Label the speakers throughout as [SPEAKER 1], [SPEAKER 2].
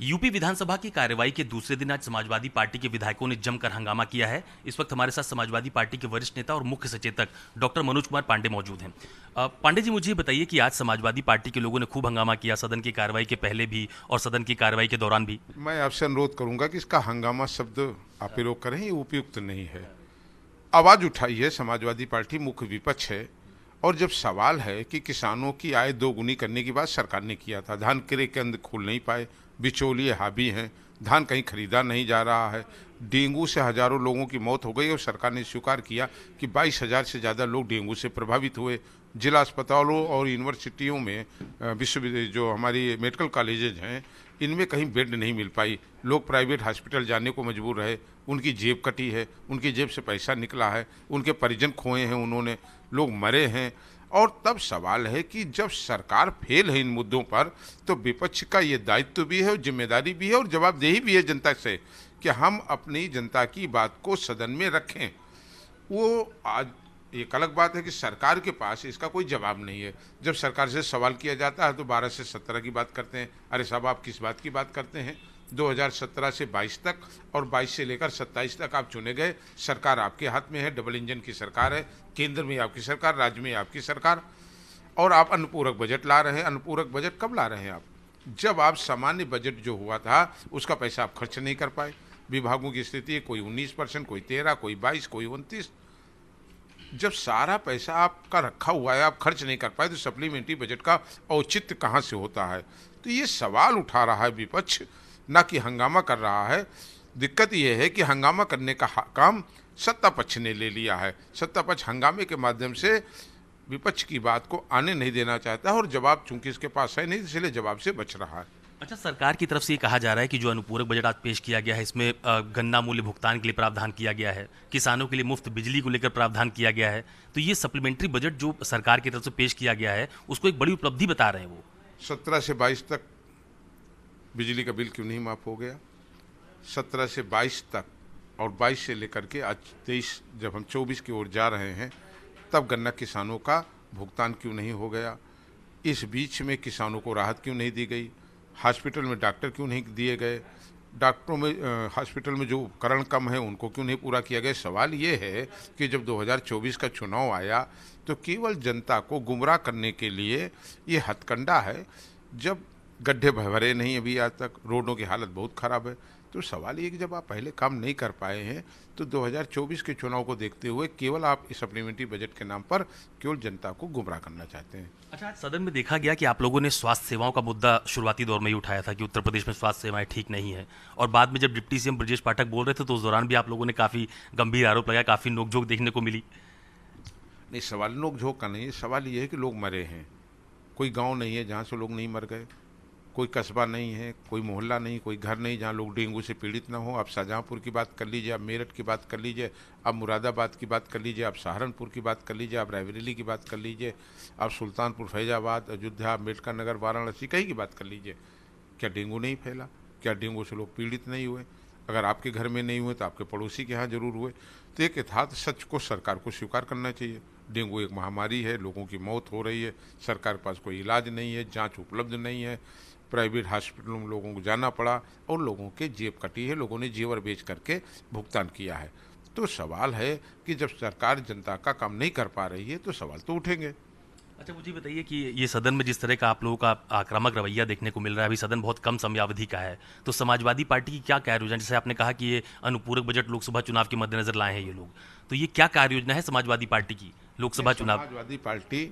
[SPEAKER 1] UP विधानसभा की कार्यवाही के दूसरे दिन आज समाजवादी पार्टी के विधायकों ने जमकर हंगामा किया है। इस वक्त हमारे साथ समाजवादी पार्टी के वरिष्ठ नेता और मुख्य सचेतक डॉक्टर मनोज कुमार पांडे मौजूद हैं। पांडे जी, मुझे बताइए कि आज समाजवादी पार्टी के लोगों ने खूब हंगामा किया, सदन की कार्रवाई के पहले भी और सदन की कार्रवाई के दौरान भी।
[SPEAKER 2] मैं आपसे अनुरोध करूंगा कि इसका हंगामा शब्द आप प्रयोग करें, ये उपयुक्त नहीं है। आवाज उठाई है समाजवादी पार्टी, मुख्य विपक्ष है, और जब सवाल है कि किसानों की आय दोगुनी करने की बात सरकार ने किया था, धान क्रय केंद्र खोल नहीं पाए, बिचौलिए हावी हैं, धान कहीं खरीदा नहीं जा रहा है, डेंगू से हजारों लोगों की मौत हो गई और सरकार ने स्वीकार किया कि 22,000 से ज़्यादा लोग डेंगू से प्रभावित हुए। जिला अस्पतालों और यूनिवर्सिटियों में विश्वविद्यालय जो हमारी मेडिकल कॉलेजेज हैं, इनमें कहीं बेड नहीं मिल पाई, लोग प्राइवेट हॉस्पिटल जाने को मजबूर रहे, उनकी जेब कटी है, उनकी जेब से पैसा निकला है, उनके परिजन खोए हैं उन्होंने, लोग मरे हैं। और तब सवाल है कि जब सरकार फेल है इन मुद्दों पर, तो विपक्ष का ये दायित्व भी है और जिम्मेदारी भी है और जवाबदेही भी है जनता से कि हम अपनी जनता की बात को सदन में रखें। वो आज एक अलग बात है कि सरकार के पास इसका कोई जवाब नहीं है। जब सरकार से सवाल किया जाता है तो 12 से 17 की बात करते हैं। अरे साहब, आप किस बात की बात करते हैं? 2017 से 22 तक और 22 से लेकर 27 तक आप चुने गए, सरकार आपके हाथ में है, डबल इंजन की सरकार है, केंद्र में आपकी सरकार, राज्य में आपकी सरकार, और आप अनुपूरक बजट ला रहे हैं। अनुपूरक बजट कब ला रहे हैं आप? जब आप सामान्य बजट जो हुआ था उसका पैसा आप खर्च नहीं कर पाए। विभागों की स्थिति है, कोई 19%, कोई 13, कोई 22, कोई 29। जब सारा पैसा आपका रखा हुआ है, आप खर्च नहीं कर पाए, तो सप्लीमेंट्री बजट का औचित्य कहाँ से होता है? तो ये सवाल उठा रहा है विपक्ष, ना कि हंगामा कर रहा है। दिक्कत ये है कि हंगामा करने का काम सत्ता पक्ष ने ले लिया है। सत्ता पक्ष हंगामे के माध्यम से विपक्ष की बात को आने नहीं देना चाहता है और जवाब चूंकि इसके पास है नहीं, इसलिए जवाब से बच रहा है।
[SPEAKER 1] अच्छा, सरकार की तरफ से ये कहा जा रहा है कि जो अनुपूरक बजट आज पेश किया गया है, इसमें गन्ना मूल्य भुगतान के लिए प्रावधान किया गया है, किसानों के लिए मुफ्त बिजली को लेकर प्रावधान किया गया है। तो ये सप्लीमेंट्री बजट जो सरकार की तरफ से पेश किया गया है, उसको एक बड़ी उपलब्धि बता रहे हैं वो।
[SPEAKER 2] 17 से 22 तक बिजली का बिल क्यों नहीं माफ हो गया? 17 से 22 तक और 22 से लेकर के आज 23, जब हम 24 की ओर जा रहे हैं, तब गन्ना किसानों का भुगतान क्यों नहीं हो गया? इस बीच में किसानों को राहत क्यों नहीं दी गई? हॉस्पिटल में डॉक्टर क्यों नहीं दिए गए? डॉक्टरों में हॉस्पिटल में जो उपकरण कम है उनको क्यों नहीं पूरा किया गया? सवाल ये है कि जब 2024 का चुनाव आया तो केवल जनता को गुमराह करने के लिए ये हथकंडा है। जब गड्ढे भरे नहीं अभी आज तक, रोडों की हालत बहुत ख़राब है, तो सवाल ये कि जब आप पहले काम नहीं कर पाए हैं तो 2024 के चुनाव को देखते हुए केवल आप इस सप्लीमेंट्री बजट के नाम पर केवल जनता को गुमराह करना चाहते हैं।
[SPEAKER 1] अच्छा, आज सदन में देखा गया कि आप लोगों ने स्वास्थ्य सेवाओं का मुद्दा शुरुआती दौर में ही उठाया था कि उत्तर प्रदेश में स्वास्थ्य सेवाएं ठीक नहीं है, और बाद में जब डिप्टी सीएम ब्रजेश पाठक बोल रहे थे तो उस दौरान भी आप लोगों ने काफ़ी गंभीर आरोप लगाया, काफ़ी नोकझोंक देखने को मिली।
[SPEAKER 2] नहीं, सवाल नोकझोंक का नहीं है, सवाल ये है कि लोग मरे हैं। कोई गाँव नहीं है जहाँ से लोग नहीं मर गए, कोई कस्बा नहीं है, कोई मोहल्ला नहीं, कोई घर नहीं जहाँ लोग डेंगू से पीड़ित ना हो। आप शाहजहाँपुर की बात कर लीजिए, आप मेरठ की बात कर लीजिए, आप मुरादाबाद की बात कर लीजिए, आप सहारनपुर की बात कर लीजिए, आप रायबरेली की बात कर लीजिए, आप सुल्तानपुर, फैजाबाद, अयोध्या, अम्बेडकर नगर, वाराणसी, कहीं की बात कर लीजिए। क्या डेंगू नहीं फैला? क्या डेंगू से लोग पीड़ित नहीं हुए? अगर आपके घर में नहीं हुए तो आपके पड़ोसी के यहाँ जरूर हुए। तो एक यथार्थ सच को सरकार को स्वीकार करना चाहिए। डेंगू एक महामारी है, लोगों की मौत हो रही है, सरकार के पास कोई इलाज नहीं है, जांच उपलब्ध नहीं है, प्राइवेट हॉस्पिटलों में लोगों को जाना पड़ा और लोगों के जेब कटी है, लोगों ने जेवर बेच करके भुगतान किया है। तो सवाल है कि जब सरकार जनता का काम नहीं कर पा रही है तो सवाल तो उठेंगे।
[SPEAKER 1] अच्छा, मुझे बताइए कि ये सदन में जिस तरह का आप लोगों का आक्रामक रवैया देखने को मिल रहा है, अभी सदन बहुत कम समयावधि का है, तो समाजवादी पार्टी की क्या कार्य योजना? जैसे आपने कहा कि ये अनुपूरक बजट लोकसभा चुनाव के मद्देनजर लाए हैं ये लोग, तो ये क्या कार्य योजना है समाजवादी पार्टी की लोकसभा चुनाव?
[SPEAKER 2] समाजवादी पार्टी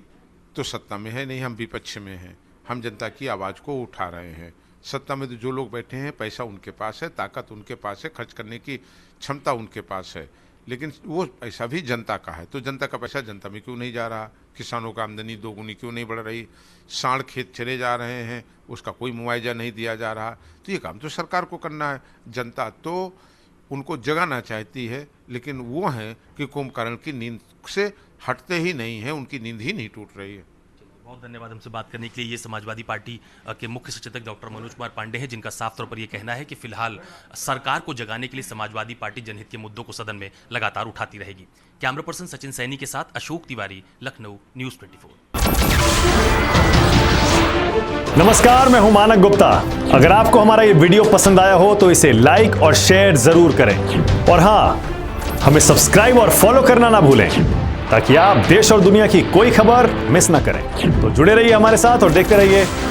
[SPEAKER 2] तो सत्ता में है नहीं, हम विपक्ष में हैं। हम जनता की आवाज़ को उठा रहे हैं। सत्ता में तो जो लोग बैठे हैं, पैसा उनके पास है, ताकत उनके पास है, खर्च करने की क्षमता उनके पास है, लेकिन वो पैसा भी जनता का है। तो जनता का पैसा जनता में क्यों नहीं जा रहा? किसानों का आमदनी दोगुनी क्यों नहीं बढ़ रही? साढ़ खेत चले जा रहे हैं, उसका कोई मुआवजा नहीं दिया जा रहा। तो ये काम तो सरकार को करना है। जनता तो उनको जगाना चाहती है, लेकिन वो हैं कि कुंभकर्ण की नींद से हटते ही नहीं है, उनकी नींद ही नहीं टूट रही है।
[SPEAKER 1] बहुत धन्यवाद हमसे बात करने के लिए। ये समाजवादी पार्टी के मुख्य सचेतक डॉक्टर मनोज कुमार पांडे हैं, जिनका साफ तौर पर यह कहना है कि फिलहाल सरकार को जगाने के लिए समाजवादी पार्टी जनहित के मुद्दों को सदन में लगातार उठाती रहेगी। कैमरा पर्सन सचिन सैनी के साथ अशोक तिवारी, लखनऊ, न्यूज़ 24।
[SPEAKER 3] नमस्कार, मैं हूं मानक गुप्ता। अगर आपको हमारा ये वीडियो पसंद आया हो तो इसे लाइक और शेयर जरूर करें, और हां, हमें सब्सक्राइब और फॉलो करना ना भूलें ताकि आप देश और दुनिया की कोई खबर मिस ना करें। तो जुड़े रहिए हमारे साथ और देखते रहिए